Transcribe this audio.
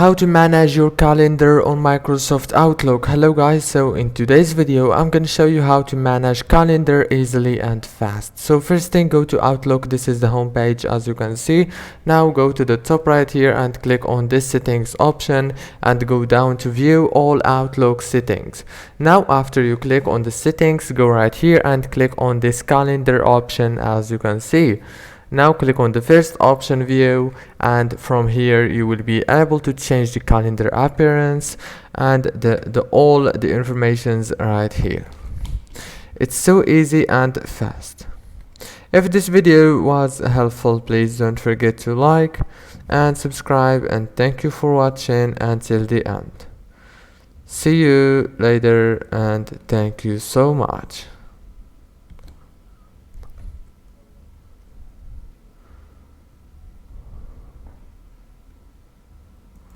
How to manage your calendar on Microsoft Outlook. Hello guys, so in today's video I'm going to show you how to manage calendar easily and fast. So first thing, go to Outlook. This is the home page as you can see. Now go to the top right here and click on this settings option and go down to view all Outlook settings. Now after you click on the settings, go right here and click on this calendar option as you can see. Now click on the first option, view, and from here you will be able to change the calendar appearance and all the informations right here. It's so easy and fast. If this video was helpful, please don't forget to like and subscribe, and thank you for watching until the end. See you later and thank you so much.